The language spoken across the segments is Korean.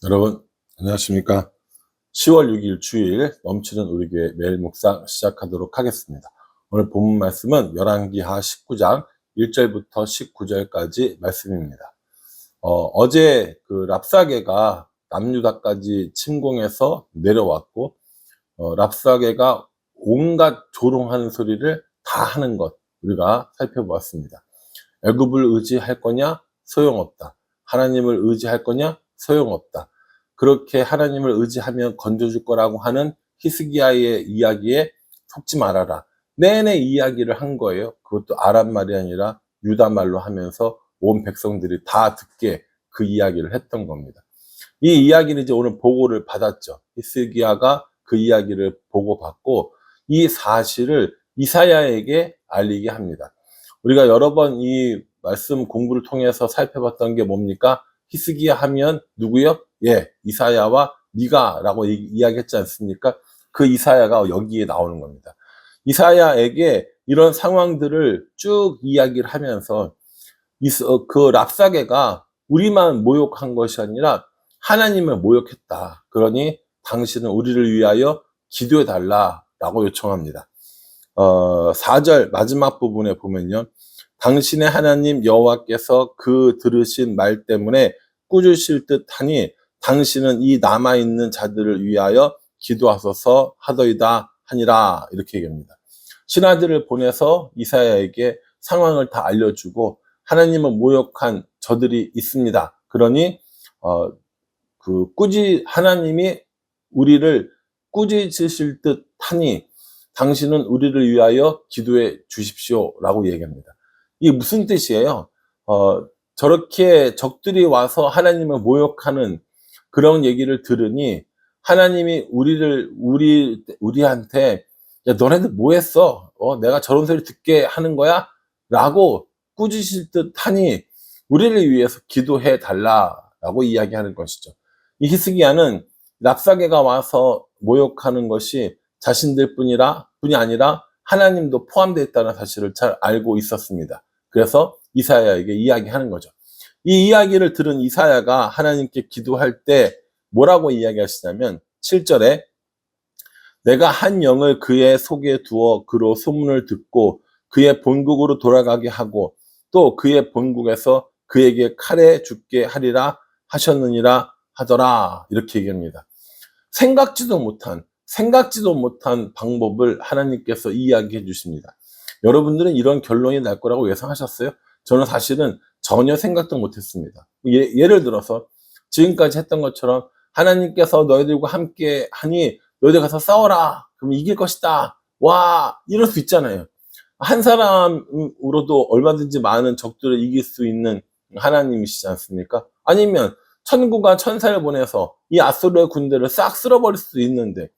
여러분 안녕하십니까. 10월 6일 주일 넘치는 우리 교회 매일 묵상 시작하도록 하겠습니다. 오늘 본문 말씀은 열왕기하 19장 1절부터 19절까지 말씀입니다. 어제 그 랍사게가 남유다까지 침공해서 내려왔고, 랍사게가 온갖 조롱하는 소리를 다 하는 것 우리가 살펴보았습니다. 애굽을 의지할 거냐? 소용없다. 하나님을 의지할 거냐? 소용없다. 그렇게 하나님을 의지하면 건져줄 거라고 하는 히스기야의 이야기에 속지 말아라. 내내 이야기를 한 거예요. 그것도 아람 말이 아니라 유다 말로 하면서 온 백성들이 다 듣게 그 이야기를 했던 겁니다. 이 이야기는 이제 오늘 보고를 받았죠. 히스기야가 그 이야기를 보고받고 이 사실을 이사야에게 알리게 합니다. 우리가 여러 번 이 말씀 공부를 통해서 살펴봤던 게 뭡니까? 히스기야 하면 누구요? 이사야와 미가라고 이야기했지 않습니까? 그 이사야가 여기에 나오는 겁니다. 이사야에게 이런 상황들을 쭉 이야기를 하면서 그 랍사게가 우리만 모욕한 것이 아니라 하나님을 모욕했다. 그러니 당신은 우리를 위하여 기도해 달라라고 요청합니다. 4절 마지막 부분에 보면요. 당신의 하나님 여호와께서 그 들으신 말 때문에 꾸짖으실 듯하니 당신은 이 남아있는 자들을 위하여 기도하소서 하더이다 하니라, 이렇게 얘기합니다. 신하들을 보내서 이사야에게 상황을 다 알려주고 하나님을 모욕한 저들이 있습니다. 그러니 하나님이 우리를 꾸짖으실 듯하니 당신은 우리를 위하여 기도해 주십시오라고 얘기합니다. 이게 무슨 뜻이에요? 저렇게 적들이 와서 하나님을 모욕하는 그런 얘기를 들으니 하나님이 우리한테 야, 너네들 뭐 했어? 내가 저런 소리 듣게 하는 거야? 라고 꾸짖을 듯 하니 우리를 위해서 기도해 달라라고 이야기하는 것이죠. 이 히스기야는 랍사게가 와서 모욕하는 것이 자신들 뿐이 아니라 하나님도 포함되어 있다는 사실을 잘 알고 있었습니다. 그래서 이사야에게 이야기하는 거죠. 이 이야기를 들은 이사야가 하나님께 기도할 때 뭐라고 이야기하시냐면 7절에 내가 한 영을 그의 속에 두어 그로 소문을 듣고 그의 본국으로 돌아가게 하고 또 그의 본국에서 그에게 칼에 죽게 하리라 하셨느니라 하더라, 이렇게 얘기합니다. 생각지도 못한 방법을 하나님께서 이야기해 주십니다. 여러분들은 이런 결론이 날 거라고 예상하셨어요? 저는 사실은 전혀 생각도 못했습니다. 예를 들어서 지금까지 했던 것처럼 하나님께서 너희들과 함께 하니 너희들 가서 싸워라. 그럼 이길 것이다. 와, 이럴 수 있잖아요. 한 사람으로도 얼마든지 많은 적들을 이길 수 있는 하나님이시지 않습니까? 아니면 천군과 천사를 보내서 이 아수르의 군대를 싹 쓸어버릴 수도 있는데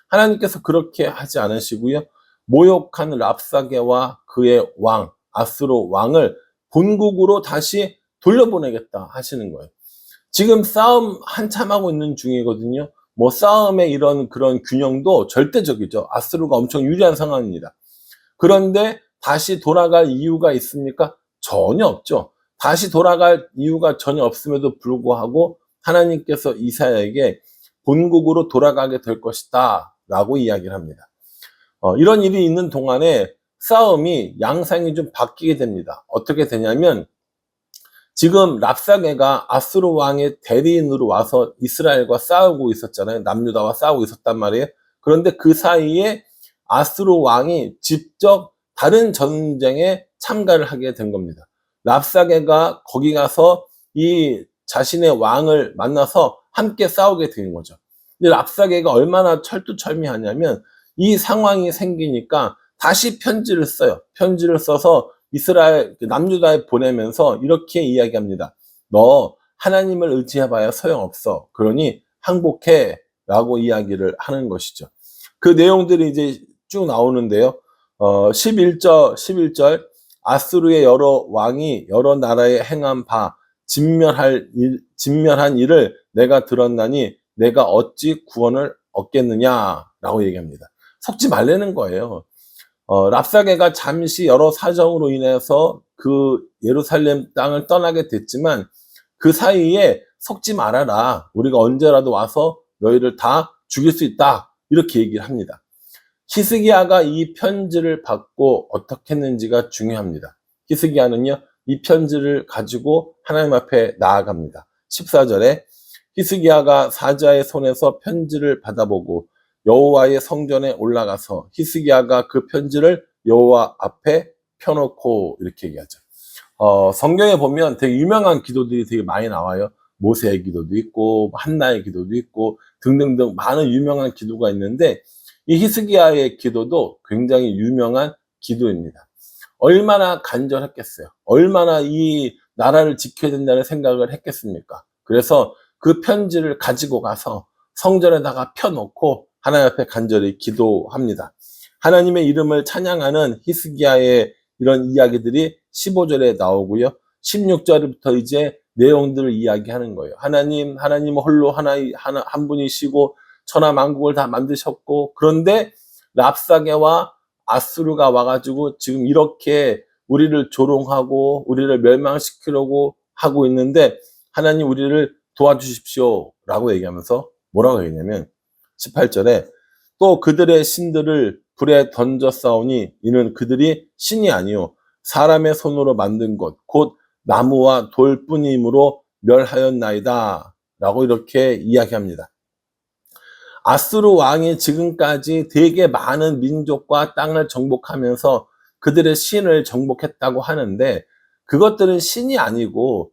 하나님께서 그렇게 하지 않으시고요. 모욕한 랍사게와 그의 왕, 아수르 왕을 본국으로 다시 돌려보내겠다 하시는 거예요. 지금 싸움 한참 하고 있는 중이거든요. 싸움의 그런 균형도 절대적이죠. 아수르가 엄청 유리한 상황입니다. 그런데 다시 돌아갈 이유가 있습니까? 전혀 없죠. 다시 돌아갈 이유가 전혀 없음에도 불구하고 하나님께서 이사야에게 본국으로 돌아가게 될 것이다 라고 이야기를 합니다. 이런 일이 있는 동안에 싸움이 양상이 좀 바뀌게 됩니다. 어떻게 되냐면 지금 랍사게가 아수르 왕의 대리인으로 와서 이스라엘과 싸우고 있었잖아요. 남유다와 싸우고 있었단 말이에요. 그런데 그 사이에 아수르 왕이 직접 다른 전쟁에 참가를 하게 된 겁니다. 랍사게가 거기 가서 이 자신의 왕을 만나서 함께 싸우게 된 거죠. 근데 랍사게가 얼마나 철두철미하냐면 이 상황이 생기니까 다시 편지를 써요. 편지를 써서 이스라엘 남유다에 보내면서 이렇게 이야기합니다. 너 하나님을 의지해봐야 소용없어. 그러니 항복해 라고 이야기를 하는 것이죠. 그 내용들이 이제 쭉 나오는데요. 11절 아수르의 여러 왕이 여러 나라에 행한 바 진멸한 일을 내가 들었나니 내가 어찌 구원을 얻겠느냐 라고 얘기합니다. 속지 말라는 거예요. 랍사게가 잠시 여러 사정으로 인해서 그 예루살렘 땅을 떠나게 됐지만 그 사이에 속지 말아라. 우리가 언제라도 와서 너희를 다 죽일 수 있다. 이렇게 얘기를 합니다. 히스기야가 이 편지를 받고 어떻게 했는지가 중요합니다. 히스기야는요, 이 편지를 가지고 하나님 앞에 나아갑니다. 14절에 히스기야가 사자의 손에서 편지를 받아보고 여호와의 성전에 올라가서 히스기야가 그 편지를 여호와 앞에 펴놓고, 이렇게 얘기하죠. 성경에 보면 되게 유명한 기도들이 되게 많이 나와요. 모세의 기도도 있고 한나의 기도도 있고 등등등 많은 유명한 기도가 있는데, 이 히스기야의 기도도 굉장히 유명한 기도입니다. 얼마나 간절했겠어요. 얼마나 이 나라를 지켜야 된다는 생각을 했겠습니까? 그래서 그 편지를 가지고 가서 성전에다가 펴놓고 하나님 앞에 간절히 기도합니다. 하나님의 이름을 찬양하는 히스기야의 이런 이야기들이 15절에 나오고요. 16절부터 이제 내용들을 이야기하는 거예요. 하나님 홀로 한 분이시고 천하 만국을 다 만드셨고, 그런데 랍사게와 아수르가 와가지고 지금 이렇게 우리를 조롱하고 우리를 멸망시키려고 하고 있는데 하나님 우리를 도와주십시오 라고 얘기하면서 뭐라고 얘기냐면 18절에 또 그들의 신들을 불에 던져 싸우니 이는 그들이 신이 아니요 사람의 손으로 만든 것 곧 나무와 돌뿐이므로 멸하였나이다 라고 이렇게 이야기합니다. 아수르 왕이 지금까지 되게 많은 민족과 땅을 정복하면서 그들의 신을 정복했다고 하는데, 그것들은 신이 아니고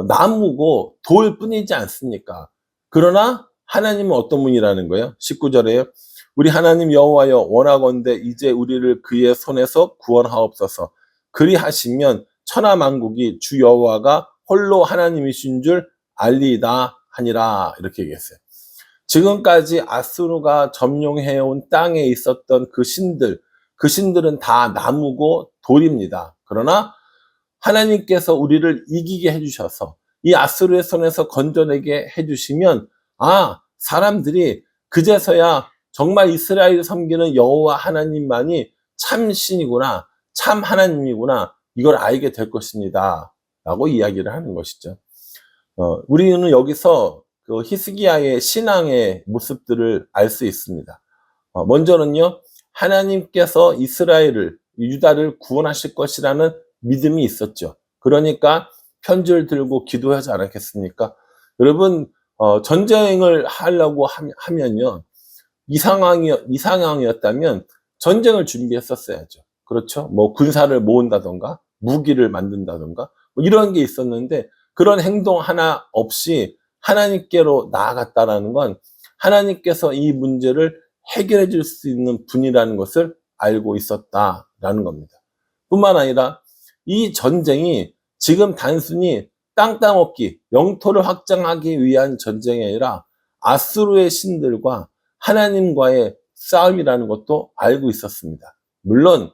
나무고 돌뿐이지 않습니까? 그러나 하나님은 어떤 분이라는 거예요? 19절에요. 우리 하나님 여호와여, 원하건대 이제 우리를 그의 손에서 구원하옵소서. 그리하시면 천하 만국이 주 여호와가 홀로 하나님이신 줄 알리이다 하니라, 이렇게 얘기했어요. 지금까지 아수르가 점령해온 땅에 있었던 그 신들은 다 나무고 돌입니다. 그러나 하나님께서 우리를 이기게 해주셔서 이 아수르의 손에서 건져내게 해주시면, 사람들이 그제서야 정말 이스라엘을 섬기는 여호와 하나님만이 참 신이구나, 참 하나님이구나, 이걸 알게 될 것입니다 라고 이야기를 하는 것이죠. 우리는 여기서 그 히스기야의 신앙의 모습들을 알 수 있습니다. 먼저는요, 하나님께서 이스라엘을, 유다를 구원하실 것이라는 믿음이 있었죠. 그러니까 편지를 들고 기도하지 않았겠습니까? 여러분, 전쟁을 하려고 하면요, 이 상황이었다면 전쟁을 준비했었어야죠. 그렇죠? 뭐 군사를 모은다던가 무기를 만든다던가 뭐 이런 게 있었는데, 그런 행동 하나 없이 하나님께로 나아갔다라는 건 하나님께서 이 문제를 해결해 줄 수 있는 분이라는 것을 알고 있었다라는 겁니다. 뿐만 아니라 이 전쟁이 지금 단순히 땅 따먹기, 영토를 확장하기 위한 전쟁이 아니라 아수르의 신들과 하나님과의 싸움이라는 것도 알고 있었습니다. 물론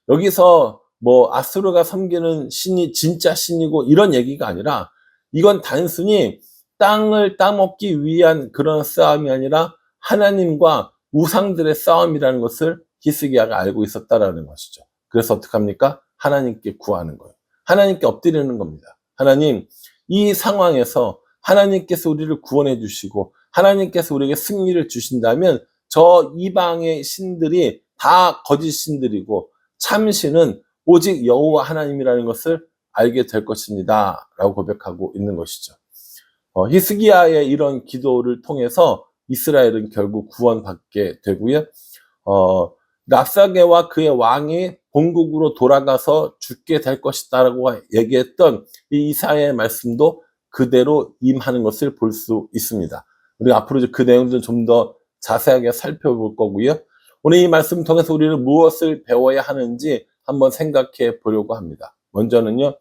여기서 뭐 아수르가 섬기는 신이 진짜 신이고 이런 얘기가 아니라, 이건 단순히 땅을 따먹기 위한 그런 싸움이 아니라 하나님과 우상들의 싸움이라는 것을 히스기야가 알고 있었다라는 것이죠. 그래서 어떡합니까? 하나님께 구하는 거예요. 하나님께 엎드리는 겁니다. 하나님, 이 상황에서 하나님께서 우리를 구원해 주시고 하나님께서 우리에게 승리를 주신다면 저 이방의 신들이 다 거짓 신들이고 참신은 오직 여호와 하나님이라는 것을 알게 될 것입니다 라고 고백하고 있는 것이죠. 히스기야의 이런 기도를 통해서 이스라엘은 결국 구원받게 되고요. 랍사게와 그의 왕이 본국으로 돌아가서 죽게 될 것이다라고 얘기했던 이 이사야의 말씀도 그대로 임하는 것을 볼 수 있습니다. 우리가 앞으로 그 내용들을 좀 더 자세하게 살펴볼 거고요. 오늘 이 말씀 통해서 우리는 무엇을 배워야 하는지 한번 생각해 보려고 합니다. 먼저는요,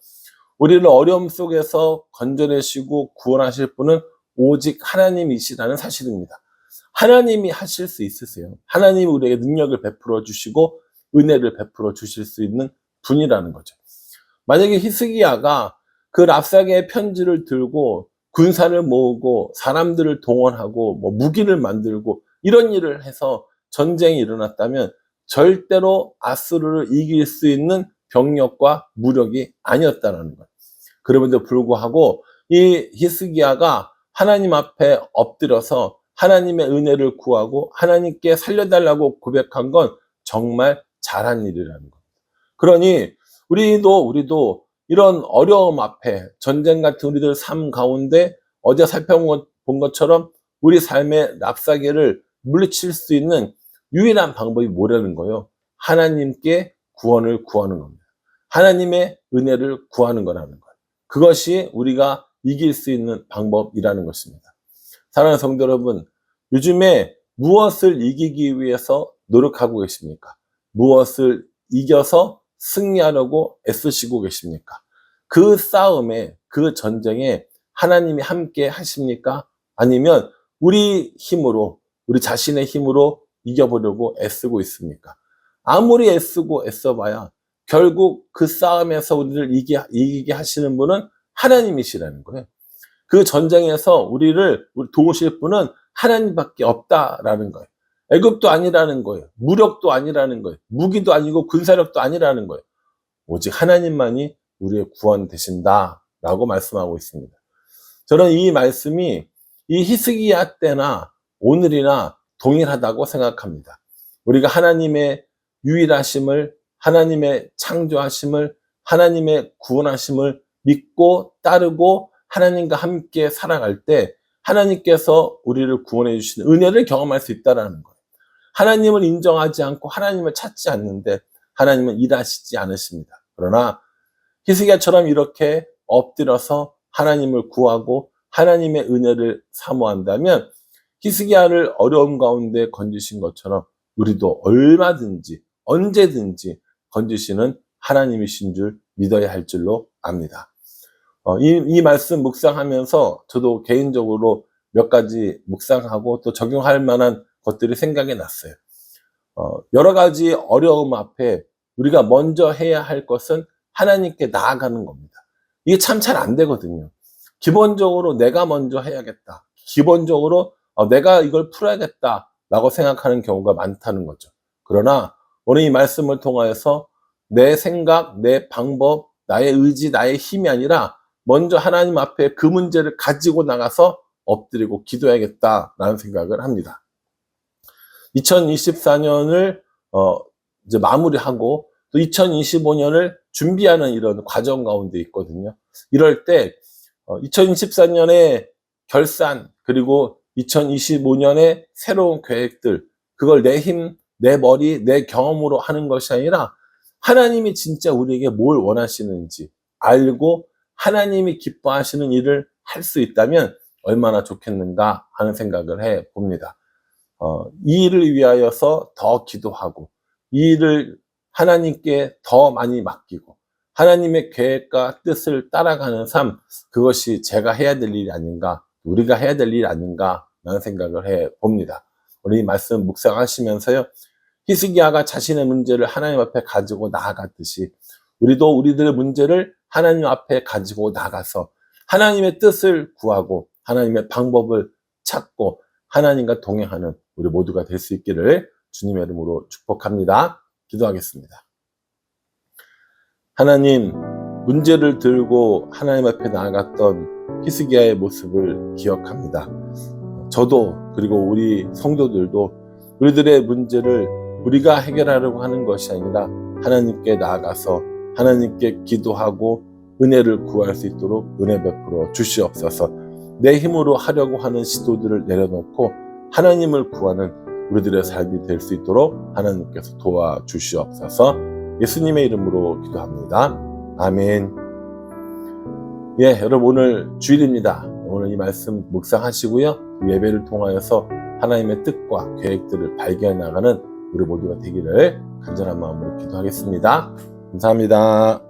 우리를 어려움 속에서 건져내시고 구원하실 분은 오직 하나님이시라는 사실입니다. 하나님이 하실 수 있으세요. 하나님이 우리에게 능력을 베풀어 주시고 은혜를 베풀어 주실 수 있는 분이라는 거죠. 만약에 히스기야가 그 랍사게의 편지를 들고 군사를 모으고 사람들을 동원하고 뭐 무기를 만들고 이런 일을 해서 전쟁이 일어났다면 절대로 아수르를 이길 수 있는 병력과 무력이 아니었다는 거예요. 그럼에도 불구하고 이 히스기야가 하나님 앞에 엎드려서 하나님의 은혜를 구하고 하나님께 살려달라고 고백한 건 정말 잘한 일이라는 겁니다. 그러니 우리도 이런 어려움 앞에 전쟁 같은 우리들 삶 가운데 어제 살펴본 것처럼 우리 삶의 납사계를 물리칠 수 있는 유일한 방법이 뭐라는 거예요? 하나님께 구원을 구하는 겁니다. 하나님의 은혜를 구하는 거라는 거예요. 그것이 우리가 이길 수 있는 방법이라는 것입니다. 사랑하는 성도 여러분, 요즘에 무엇을 이기기 위해서 노력하고 계십니까? 무엇을 이겨서 승리하려고 애쓰시고 계십니까? 그 싸움에, 그 전쟁에 하나님이 함께 하십니까? 아니면 우리 힘으로, 우리 자신의 힘으로 이겨보려고 애쓰고 있습니까? 아무리 애쓰고 애써봐야 결국 그 싸움에서 우리를 이기게 하시는 분은 하나님이시라는 거예요. 그 전쟁에서 우리를 도우실 분은 하나님밖에 없다라는 거예요. 애굽도 아니라는 거예요. 무력도 아니라는 거예요. 무기도 아니고 군사력도 아니라는 거예요. 오직 하나님만이 우리의 구원 되신다라고 말씀하고 있습니다. 저는 이 말씀이 이 히스기야 때나 오늘이나 동일하다고 생각합니다. 우리가 하나님의 유일하심을, 하나님의 창조하심을, 하나님의 구원하심을 믿고 따르고 하나님과 함께 살아갈 때 하나님께서 우리를 구원해 주시는 은혜를 경험할 수 있다는 거예요. 하나님을 인정하지 않고 하나님을 찾지 않는데 하나님은 일하시지 않으십니다. 그러나 히스기야처럼 이렇게 엎드려서 하나님을 구하고 하나님의 은혜를 사모한다면 히스기야를 어려움 가운데 건지신 것처럼 우리도 얼마든지 언제든지 건지시는 하나님이신 줄 믿어야 할 줄로 압니다. 이 말씀 묵상하면서 저도 개인적으로 몇 가지 묵상하고 또 적용할 만한 것들이 생각이 났어요. 여러 가지 어려움 앞에 우리가 먼저 해야 할 것은 하나님께 나아가는 겁니다. 이게 참 잘 안 되거든요. 기본적으로 내가 먼저 해야겠다. 기본적으로 내가 이걸 풀어야겠다라고 생각하는 경우가 많다는 거죠. 그러나 오늘 이 말씀을 통하여서 내 생각, 내 방법, 나의 의지, 나의 힘이 아니라 먼저 하나님 앞에 그 문제를 가지고 나가서 엎드리고 기도해야겠다라는 생각을 합니다. 2024년을 이제 마무리하고 또 2025년을 준비하는 이런 과정 가운데 있거든요. 이럴 때 2024년의 결산 그리고 2025년의 새로운 계획들, 그걸 내 힘, 내 머리, 내 경험으로 하는 것이 아니라 하나님이 진짜 우리에게 뭘 원하시는지 알고 하나님이 기뻐하시는 일을 할 수 있다면 얼마나 좋겠는가 하는 생각을 해 봅니다. 이 일을 위하여서 더 기도하고 이 일을 하나님께 더 많이 맡기고 하나님의 계획과 뜻을 따라가는 삶, 그것이 제가 해야 될 일이 아닌가, 우리가 해야 될 일이 아닌가 라는 생각을 해 봅니다. 우리 이 말씀 묵상하시면서요, 히스기야가 자신의 문제를 하나님 앞에 가지고 나아갔듯이 우리도 우리들의 문제를 하나님 앞에 가지고 나가서 하나님의 뜻을 구하고 하나님의 방법을 찾고 하나님과 동행하는 우리 모두가 될 수 있기를 주님의 이름으로 축복합니다. 기도하겠습니다. 하나님, 문제를 들고 하나님 앞에 나아갔던 히스기야의 모습을 기억합니다. 저도 그리고 우리 성도들도 우리들의 문제를 우리가 해결하려고 하는 것이 아니라 하나님께 나아가서 하나님께 기도하고 은혜를 구할 수 있도록 은혜 베풀어 주시옵소서. 내 힘으로 하려고 하는 시도들을 내려놓고 하나님을 구하는 우리들의 삶이 될 수 있도록 하나님께서 도와주시옵소서. 예수님의 이름으로 기도합니다. 아멘. 예, 여러분 오늘 주일입니다. 오늘 이 말씀 묵상하시고요. 예배를 통하여서 하나님의 뜻과 계획들을 발견해 나가는 우리 모두가 되기를 간절한 마음으로 기도하겠습니다. 감사합니다.